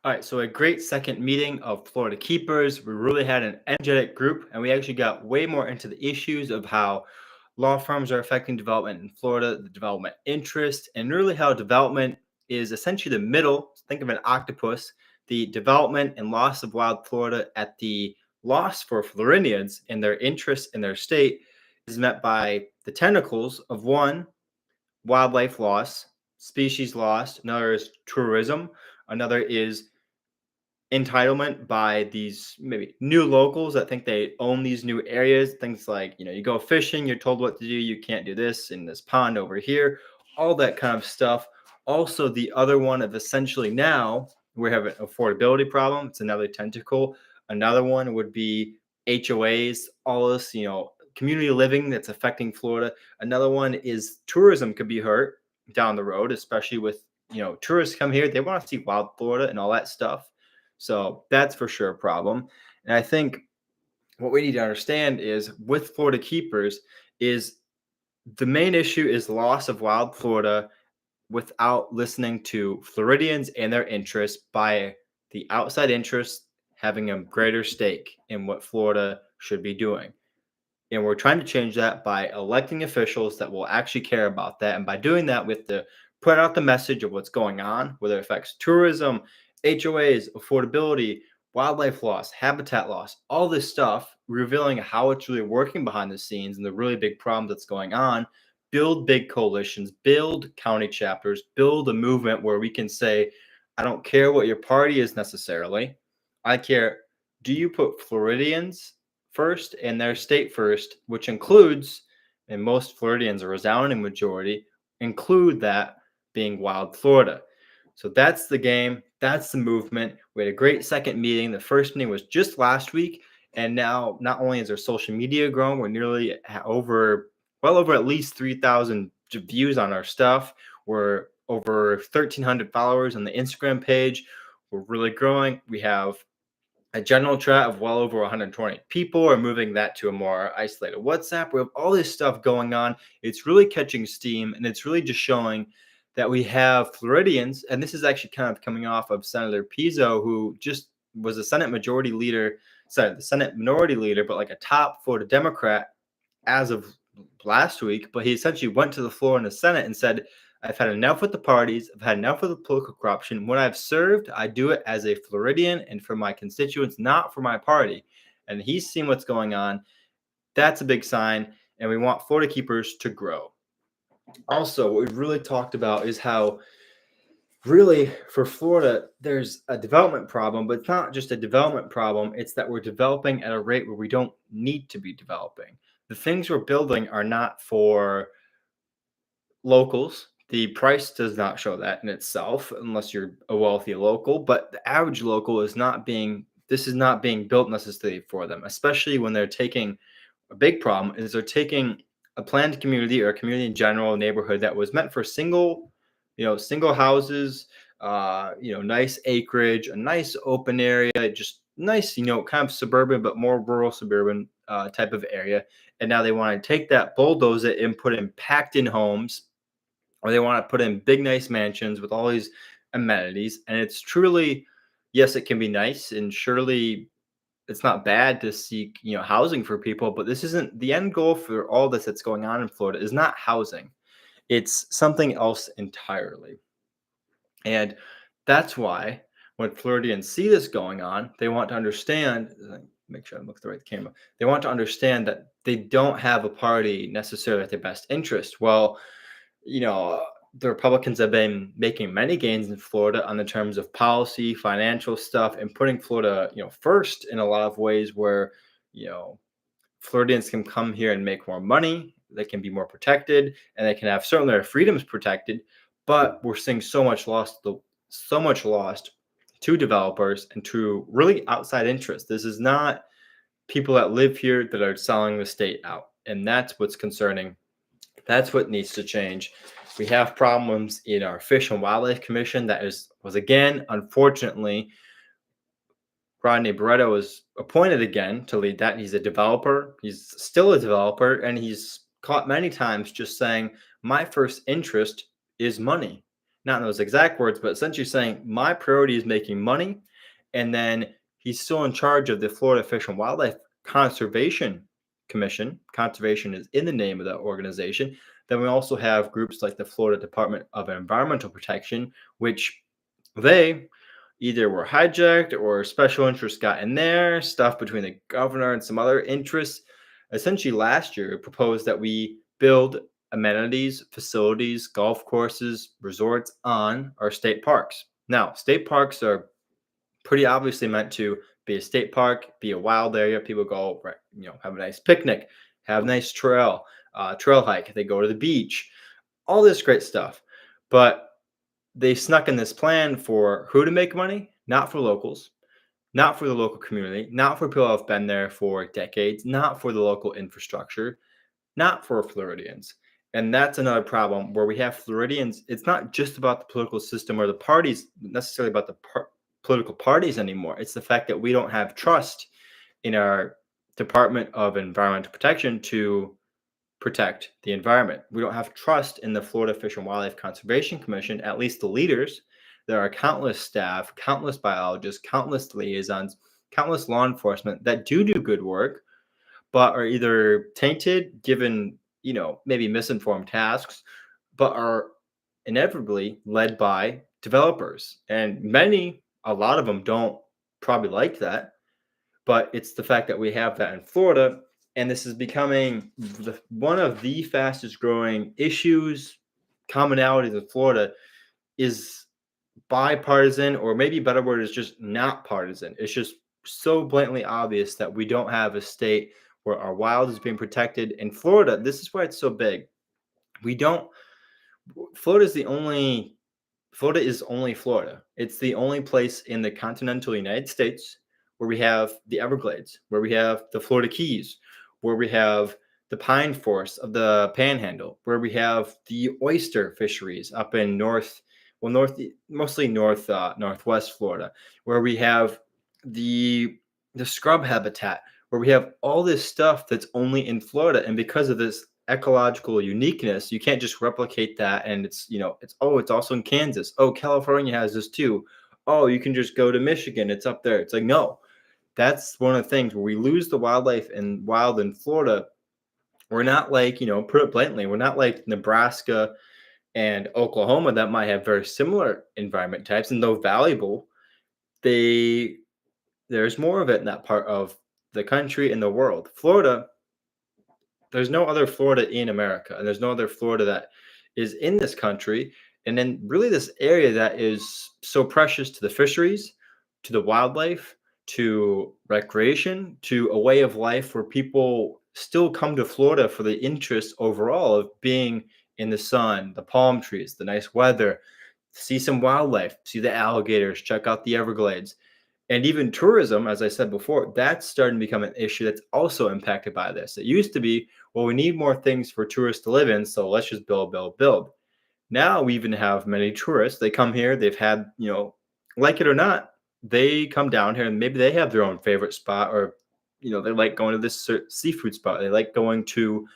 All right, so a great second meeting of Florida Keepers. We really had an energetic group, and we actually got way more into the issues of how law firms are affecting development in Florida, the development interest, and really how development is essentially the middle. Think of an octopus, the development and loss of wild Florida at the loss for Floridians and their interest in their state is met by the tentacles of one, wildlife loss, species lost, another is tourism, another is entitlement by these maybe new locals that think they own these new areas. Things like, you go fishing, you're told what to do, you can't do this in this pond over here, all that kind of stuff. Also, the other one of essentially now we have an affordability problem. It's another tentacle. Another one would be HOAs, all this, community living that's affecting Florida. Another one is tourism could be hurt down the road, especially with, tourists come here, they want to see wild Florida and all that stuff. So that's for sure a problem. And I think what we need to understand is with Florida keepers is the main issue is loss of wild Florida without listening to Floridians and their interests by the outside interests having a greater stake in what Florida should be doing. And we're trying to change that by electing officials that will actually care about that. And by doing that, we have to put out the message of what's going on, whether it affects tourism, HOAs, affordability, wildlife loss, habitat loss, all this stuff, revealing how it's really working behind the scenes and the really big problem that's going on. Build big coalitions, build county chapters, build a movement where we can say, I don't care what your party is necessarily. I care, do you put Floridians first and their state first, which includes, and most Floridians, a resounding majority, include that being wild Florida. So that's the game. That's the movement. We had a great second meeting. The first meeting was just last week. And now not only is our social media growing, we're nearly well over at least 3,000 views on our stuff. We're over 1,300 followers on the Instagram page. We're really growing. We have a general chat of well over 120 people. We're moving that to a more isolated WhatsApp. We have all this stuff going on. It's really catching steam, and it's really just showing that we have Floridians, and this is actually kind of coming off of Senator Pizzo, who just was a Senate Majority Leader, the Senate Minority Leader, but like a top Florida Democrat as of last week. But he essentially went to the floor in the Senate and said, I've had enough with the parties. I've had enough with the political corruption. When I've served, I do it as a Floridian and for my constituents, not for my party. And he's seen what's going on. That's a big sign. And we want Florida keepers to grow. Also, what we've really talked about is how really for Florida, there's a development problem, but it's not just a development problem. It's that we're developing at a rate where we don't need to be developing. The things we're building are not for locals. The price does not show that in itself, unless you're a wealthy local. But the average local is not being, this is not being built necessarily for them, especially when they're taking, a big problem is they're taking a planned community or a community in general, a neighborhood that was meant for single houses, nice acreage, a nice open area, just nice, kind of suburban, but more rural suburban type of area. And now they want to take that, bulldoze it, and put in packed in homes, or they want to put in big, nice mansions with all these amenities. And it's truly, yes, it can be nice, and surely it's not bad to seek, housing for people, but this isn't the end goal for all this that's going on in Florida is not housing. It's something else entirely. And that's why when Floridians see this going on, they want to understand, make sure I look at the right camera. They want to understand that they don't have a party necessarily at their best interest. Well, the Republicans have been making many gains in Florida on the terms of policy, financial stuff, and putting Florida, first in a lot of ways where, Floridians can come here and make more money. They can be more protected, and they can have certainly their freedoms protected. But we're seeing so much lost to developers and to really outside interests. This is not people that live here that are selling the state out, and that's what's concerning. That's what needs to change. We have problems in our Fish and Wildlife Commission that was again, unfortunately, Rodney Barreto was appointed again to lead that. He's a developer. He's still a developer, and he's caught many times just saying, my first interest is money. not in those exact words, but essentially saying my priority is making money. And then he's still in charge of the Florida Fish and Wildlife Conservation Commission. Conservation is in the name of that organization. Then we also have groups like the Florida Department of Environmental Protection, which they either were hijacked or special interests got in there, stuff between the governor and some other interests. Essentially, last year, it proposed that we build amenities, facilities, golf courses, resorts on our state parks. Now, state parks are pretty obviously meant to be a state park, be a wild area. People go, right, have a nice picnic, have a nice trail hike. They go to the beach, all this great stuff. But they snuck in this plan for who to make money, not for locals, not for the local community, not for people who have been there for decades, not for the local infrastructure, not for Floridians. And that's another problem where we have Floridians. It's not just about the political system or the parties, necessarily about the political parties anymore. It's the fact that we don't have trust in our Department of Environmental Protection to protect the environment. We don't have trust in the Florida Fish and Wildlife Conservation Commission, at least the leaders. There are countless staff, countless biologists, countless liaisons, countless law enforcement that do good work, but are either tainted, given, maybe misinformed tasks, but are inevitably led by developers. And a lot of them don't probably like that, but it's the fact that we have that in Florida. And this is becoming one of the fastest growing issues, commonalities of Florida is bipartisan, or maybe a better word is just not partisan. It's just so blatantly obvious that we don't have a state where our wild is being protected. In Florida, this is why it's so big. We don't, Florida is the only, Florida is only Florida. It's the only place in the continental United States where we have the Everglades, where we have the Florida Keys, where we have the pine forests of the Panhandle, where we have the oyster fisheries up in mostly northwest Florida, where we have the scrub habitat, where we have all this stuff that's only in Florida. And because of this ecological uniqueness, you can't just replicate that. And it's also in Kansas. Oh, California has this too. Oh, you can just go to Michigan. It's up there. It's like, no, that's one of the things where we lose the wildlife and wild in Florida. We're not like, put it bluntly, we're not like Nebraska and Oklahoma that might have very similar environment types, and though valuable, there's more of it in that part of the country and the world. Florida, there's no other Florida in America, and there's no other Florida that is in this country. And then really this area that is so precious to the fisheries, to the wildlife, to recreation, to a way of life where people still come to Florida for the interest overall of being in the sun, the palm trees, the nice weather, see some wildlife, see the alligators, check out the Everglades. And even tourism, as I said before, that's starting to become an issue that's also impacted by this. It used to be, well, we need more things for tourists to live in, so let's just build, build, build. Now we even have many tourists. They come here, they've had, like it or not, they come down here and maybe they have their own favorite spot, or, they like going to this seafood spot. They like going to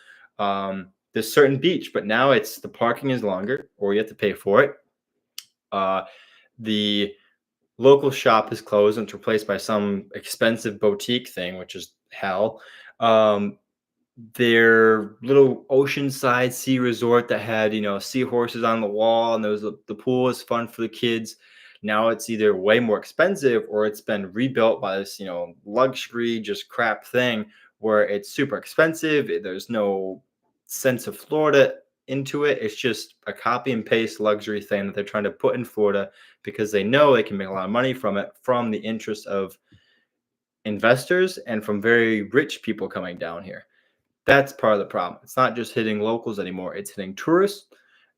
this certain beach, but now it's the parking is longer or you have to pay for it. The local shop is closed and it's replaced by some expensive boutique thing, which is hell. Their little oceanside sea resort that had, seahorses on the wall, and the pool is fun for the kids. Now it's either way more expensive or it's been rebuilt by this, luxury, just crap thing where it's super expensive. There's no sense of Florida into it. It's just a copy and paste luxury thing that they're trying to put in Florida because they know they can make a lot of money from it, from the interest of investors and from very rich people coming down here. That's part of the problem. It's not just hitting locals anymore. It's hitting tourists.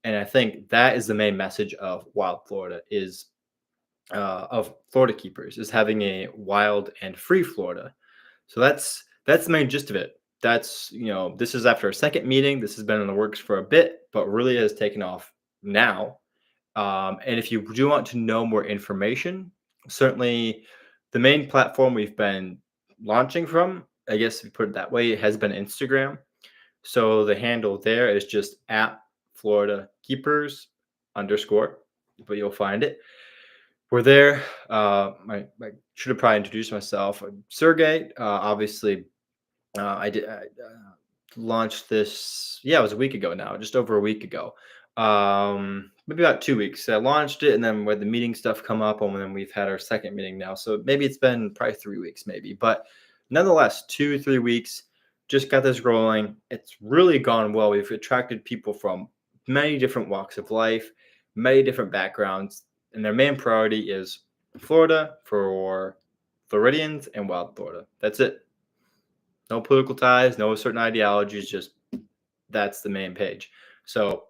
And I think that is the main message of Wild Florida of Florida Keepers, is having a wild and free Florida. So that's the main gist of it. That's, this is after a second meeting. This has been in the works for a bit, but really has taken off now. And if you do want to know more information, certainly the main platform we've been launching from, I guess if you put it that way, it has been Instagram. So the handle there is just at Florida Keepers _. but you'll find it. We're there. I should have probably introduced myself. I'm Sergey. Obviously, I launched this. Yeah, it was a week ago now, just over a week ago. Maybe about 2 weeks. I launched it, and then with the meeting stuff come up, and then we've had our second meeting now. So maybe it's been probably 3 weeks, maybe. But nonetheless, 2 3 weeks. Just got this rolling. It's really gone well. We've attracted people from many different walks of life, many different backgrounds, and their main priority is Florida for Floridians and Wild Florida. That's it. No political ties, no certain ideologies, just that's the main page. So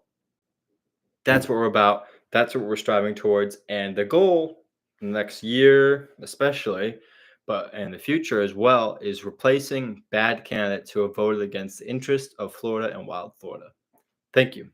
that's what we're about. That's what we're striving towards. And the goal next year, especially, but in the future as well, is replacing bad candidates who have voted against the interest of Florida and Wild Florida. Thank you.